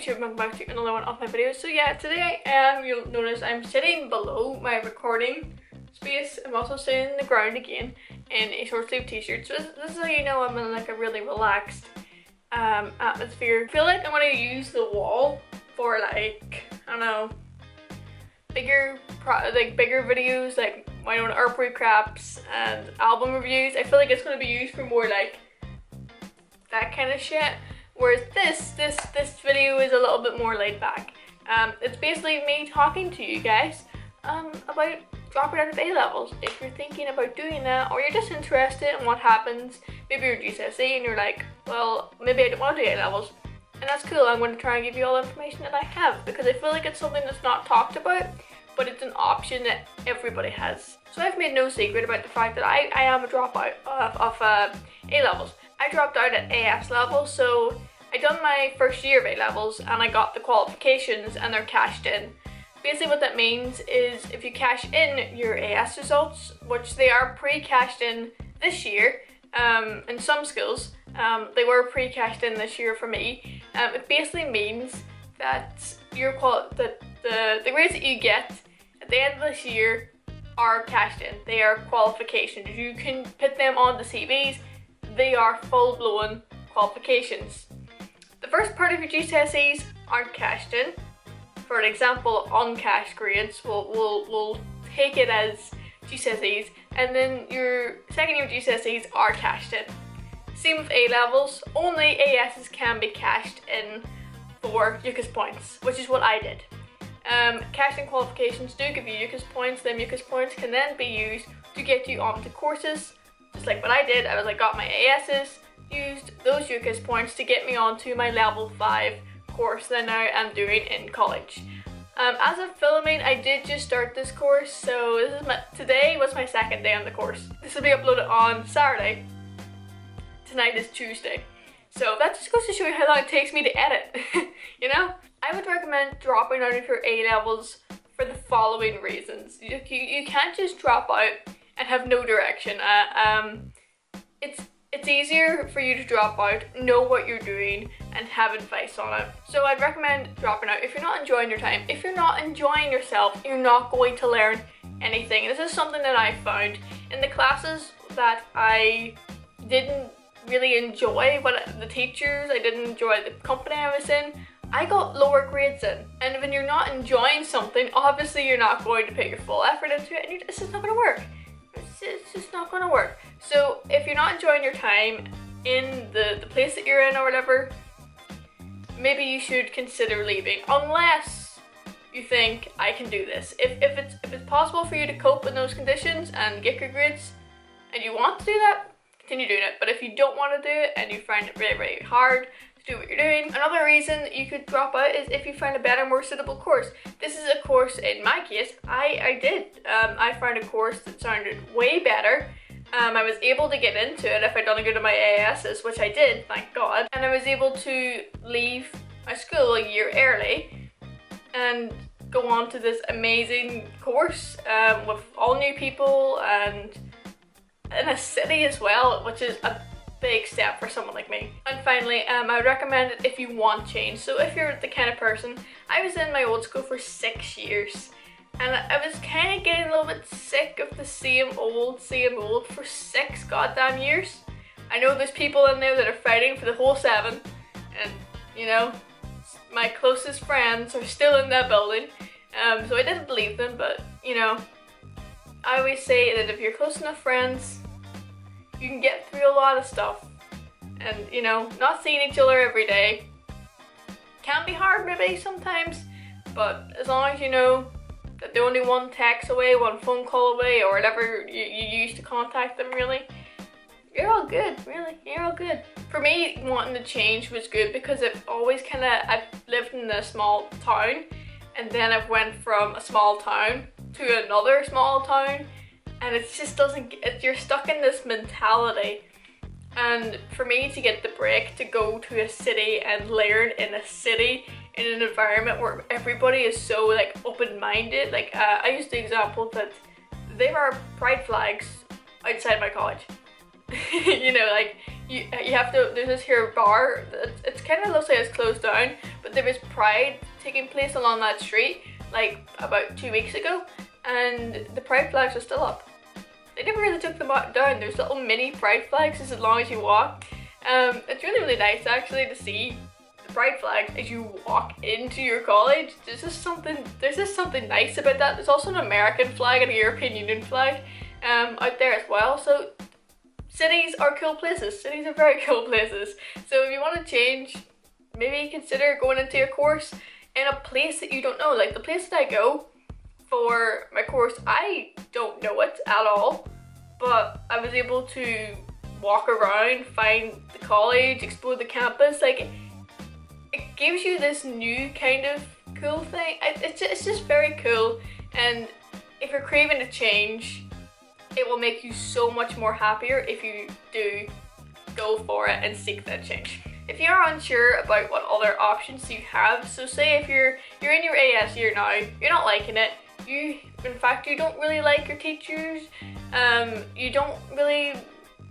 YouTube, I'm back to another one of my videos. So yeah, today you'll notice I'm sitting below my recording space. I'm also sitting in the ground again in a short sleeve t-shirt. So this is how you know I'm in like a really relaxed atmosphere. I feel like I'm going to use the wall for like, I don't know, bigger videos like my own art recaps and album reviews. I feel like it's going to be used for more like that kind of shit. Whereas this video is a little bit more laid back. It's basically me talking to you guys about dropping out of A-levels. If you're thinking about doing that, or you're just interested in what happens, maybe you're GCSE and you're like, well, maybe I don't want to do A-levels, and that's cool. I'm going to try and give you all the information that I have, because I feel like it's something that's not talked about, but it's an option that everybody has. So I've made no secret about the fact that I am a dropout of A-levels. I dropped out at AS level, so I done my first year of A-levels and I got the qualifications and they're cashed in. Basically what that means is if you cash in your AS results, which they are pre-cashed in this year, in some schools, they were pre-cashed in this year for me. It basically means that the grades that you get at the end of this year are cashed in. They are qualifications. You can put them on the CVs. They are full-blown qualifications. The first part of your GCSEs aren't cashed in. For an example, uncashed grades, we'll take it as GCSEs, and then your second year GCSEs are cashed in. Same with A-levels, only ASs can be cashed in for UCAS points, which is what I did. Cashed in qualifications do give you UCAS points. Them UCAS points can then be used to get you onto courses. Just like what I did, I got my ASs, used those UCAS points to get me onto my level 5 course that now I'm doing in college. As of filming, I did just start this course, so today was my second day on the course. This will be uploaded on Saturday. Tonight is Tuesday. So that just goes to show you how long it takes me to edit, you know? I would recommend dropping out of your A-levels for the following reasons. You can't just drop out and have no direction. It's easier for you to drop out, know what you're doing, and have advice on it. So I'd recommend dropping out if you're not enjoying your time. If you're not enjoying yourself, you're not going to learn anything. This is something that I found in the classes that I didn't really enjoy, the teachers, I didn't enjoy the company I was in, I got lower grades in. And when you're not enjoying something, obviously you're not going to put your full effort into it, and it's just not going to work. It's just not going to work. So if you're not enjoying your time in the place that you're in or whatever, maybe you should consider leaving, unless you think I can do this. If it's possible for you to cope in those conditions and get good grades, and you want to do that, continue doing it. But if you don't want to do it and you find it really, really hard to do what you're doing, another reason that you could drop out is if you find a better, more suitable course. This is a course, in my case, I did. I found a course that sounded way better. I was able to get into it if I'd done a good of my ASs, which I did, thank God. And I was able to leave my school a year early and go on to this amazing course with all new people and in a city as well, which is a big step for someone like me. And finally, I would recommend it if you want change. So if you're the kind of person, I was in my old school for 6 years, and I was kind of getting a little bit sick of the same old for 6 goddamn years. I know there's people in there that are fighting for the whole 7, and you know, my closest friends are still in that building, so I didn't believe them, but you know, I always say that if you're close enough friends, you can get through a lot of stuff. And you know, not seeing each other every day can be hard maybe sometimes, but as long as you know that they're only one text away, one phone call away, or whatever you use to contact them, really, you're all good, really, you're all good. For me, wanting to change was good because I've lived in a small town, and then I've went from a small town to another small town, and it just you're stuck in this mentality. And for me to get the break to go to a city and learn in a city, in an environment where everybody is so like open-minded, like I used the example that there are pride flags outside my college. You know, like you have to, there's this here bar, it's kind of looks like it's closed down, but there was Pride taking place along that street like about 2 weeks ago, and the Pride flags are still up. They never really took them down. There's little mini Pride flags as long as you walk. It's really nice actually to see the Pride flag as you walk into your college. There's just something nice about that. There's also an American flag and a European Union flag out there as well. So cities are cool places. Cities are very cool places. So if you want to change, maybe consider going into your course in a place that you don't know. Like the place that I go for my course, I don't know it at all, but I was able to walk around, find the college, explore the campus. Like it gives you this new kind of cool thing. It's just very cool, and if you're craving a change, it will make you so much more happier if you do go for it and seek that change. If you're unsure about what other options you have, so say if you're in your AS year now, you're not liking it, in fact you don't really like your teachers, you don't really,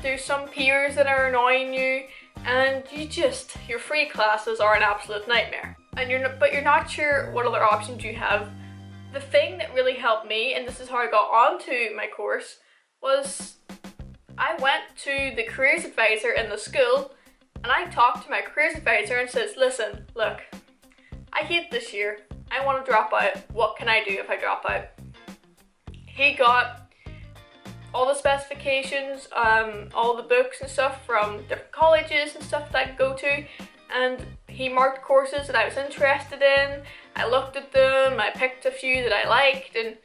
there's some peers that are annoying you, and your free classes are an absolute nightmare, and you're not sure what other options you have. The thing that really helped me, and this is how I got onto my course, was I went to the careers advisor in the school and I talked to my careers advisor and says, listen, look, I hate this year, I want to drop out, what can I do if I drop out? He got all the specifications, all the books and stuff from different colleges and stuff that I could go to, and he marked courses that I was interested in. I looked at them, I picked a few that I liked, and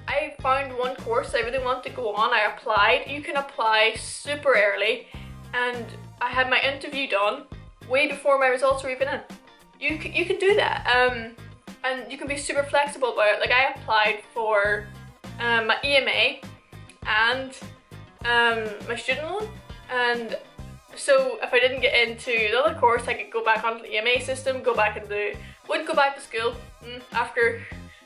I found one course I really wanted to go on. I applied. You can apply super early, and I had my interview done way before my results were even in. You can do that, and you can be super flexible about it. Like I applied for my EMA and my student loan, and so if I didn't get into the other course, I could go back onto the EMA system, wouldn't go back to school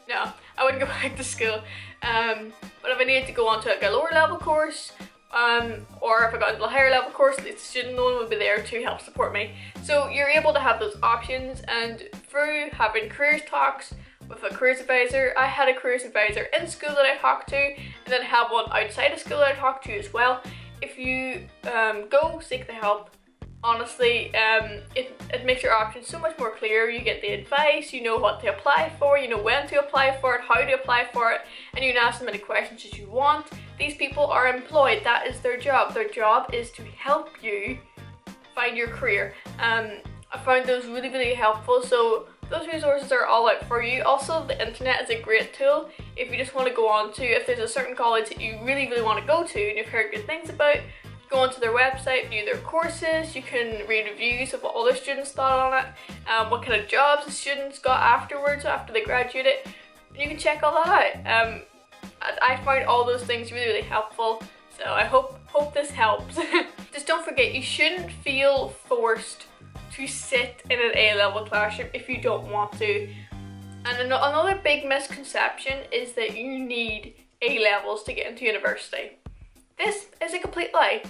no, I wouldn't go back to school. But if I needed to go on to like a lower level course, or if I got into a higher level course, the student loan would be there to help support me. So you're able to have those options, and through having careers talks with a careers advisor, I had a careers advisor in school that I talked to, and then have one outside of school that I talked to as well. If you go seek the help, honestly, it makes your options so much more clear. You get the advice, you know what to apply for, you know when to apply for it, how to apply for it, and you can ask them any questions as you want. These people are employed, that is their job. Their job is to help you find your career. I found those really helpful, so those resources are all out for you. Also, the internet is a great tool if you just want to go on to, if there's a certain college that you really want to go to and you've heard good things about, go onto their website, view their courses, you can read reviews of what other students thought on it, what kind of jobs the students got afterwards, after they graduated. You can check all that out. I found all those things really helpful, so I hope this helps. Just don't forget, you shouldn't feel forced to sit in an A-level classroom if you don't want to. And another big misconception is that you need A-levels to get into university. This is a complete lie.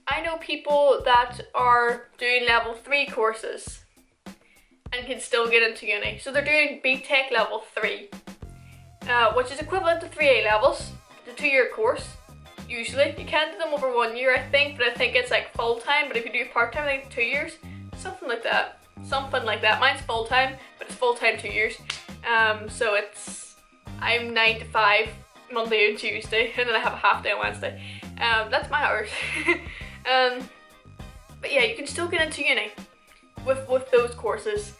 I know people that are doing level 3 courses and can still get into uni. So they're doing BTEC level 3, which is equivalent to 3 A-levels. It's a 2-year course, usually. You can't do them over 1 year, I think, but I think it's like full-time. But if you do part-time, I think 2 years. Something like that. Mine's full-time, but it's full-time 2 years. So I'm 9 to 5 Monday and Tuesday, and then I have a half day on Wednesday. That's my hours. But yeah, you can still get into uni with those courses.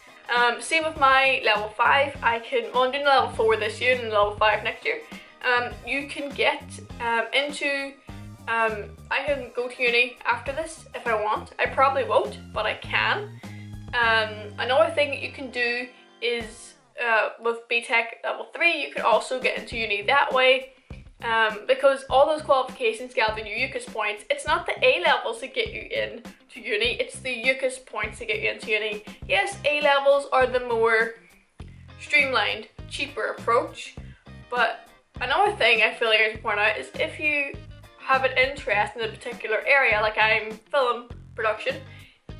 Same with my level 5. I'm doing level 4 this year and level 5 next year. You can get into, I can go to uni after this if I want. I probably won't, but I can. Another thing that you can do is with BTEC level 3, you can also get into uni that way. Because all those qualifications gather you UCAS points. It's not the A-levels that get you in to uni, it's the UCAS points that get you into uni. Yes, A-levels are the more streamlined, cheaper approach, but another thing I feel like I should point out is if you have an interest in a particular area, like I'm film production,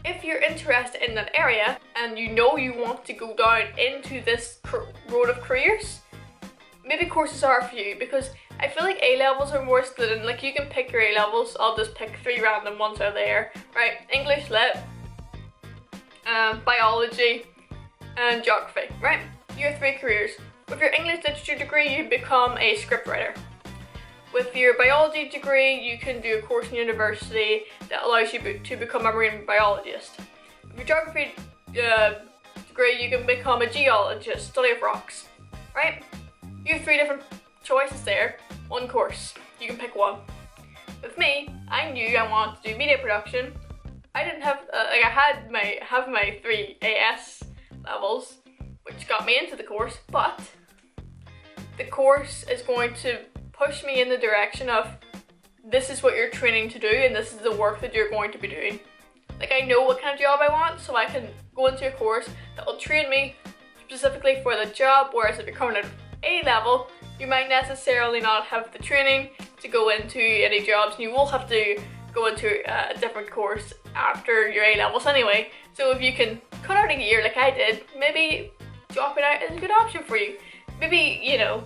if you're interested in that area and you know you want to go down into this road of careers, maybe courses are for you, because I feel like A-levels are more split in, like you can pick your A-levels. I'll just pick 3 random ones out there, right? English Lit, biology, and geography, right? Your 3 careers. With your English literature degree, you become a scriptwriter. With your biology degree, you can do a course in university that allows you to become a marine biologist. With your geography degree, you can become a geologist, study of rocks, right? You have 3 different choices there, 1 course. You can pick one. With me, I knew I wanted to do media production. I didn't have, I have my 3 AS levels, which got me into the course, but the course is going to push me in the direction of this is what you're training to do and this is the work that you're going to be doing. Like I know what kind of job I want, so I can go into a course that will train me specifically for the job, whereas if you're coming at A level, you might necessarily not have the training to go into any jobs, and you will have to go into a different course after your A levels anyway. So if you can cut out a year like I did, maybe dropping out is a good option for you. Maybe, you know,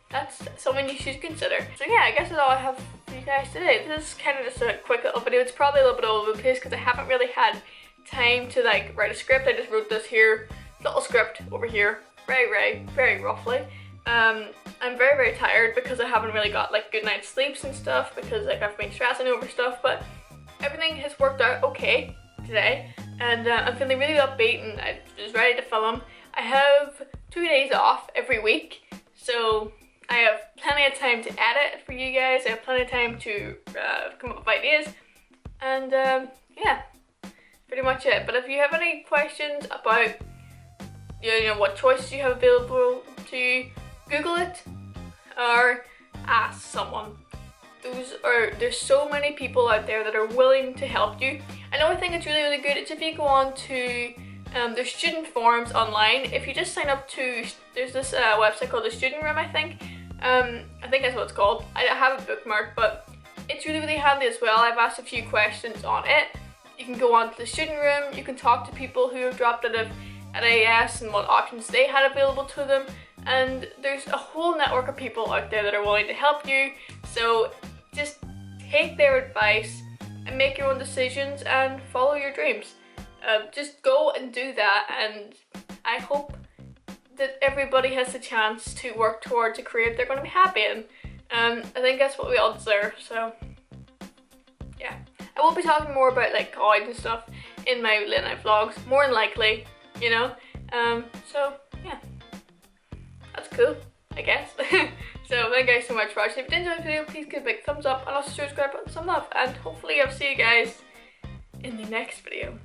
that's something you should consider. So yeah, I guess that's all I have for you guys today. This is kind of just a quick little video. It's probably a little bit all over the place because I haven't really had time to like write a script. I just wrote this here, little script over here, very roughly. I'm very tired because I haven't really got like good night's sleeps and stuff because like I've been stressing over stuff, but everything has worked out okay today, and I'm feeling really upbeat and I'm just ready to film. I have 2 days off every week, so I have plenty of time to edit for you guys. I have plenty of time to come up with ideas, and yeah, pretty much it. But if you have any questions about you know what choices you have available to you, Google it or ask someone. There's so many people out there that are willing to help you. Another thing that's really good is if you go on to there's student forums online. If you just sign up to, there's this website called the Student Room, I think that's what it's called. I have it bookmarked, but it's really handy as well. I've asked a few questions on it. You can go on to the Student Room, you can talk to people who have dropped out of AS and what options they had available to them, and there's a whole network of people out there that are willing to help you. So just take their advice and make your own decisions and follow your dreams. Just go and do that, and I hope that everybody has the chance to work towards a career they're going to be happy in. I think that's what we all deserve. So yeah, I will be talking more about like college and stuff in my late night vlogs, more than likely, you know. So yeah, that's cool, I guess. So thank you guys so much for watching. If you did enjoy the video, please give it a big thumbs up and also subscribe button some love, and hopefully I'll see you guys in the next video.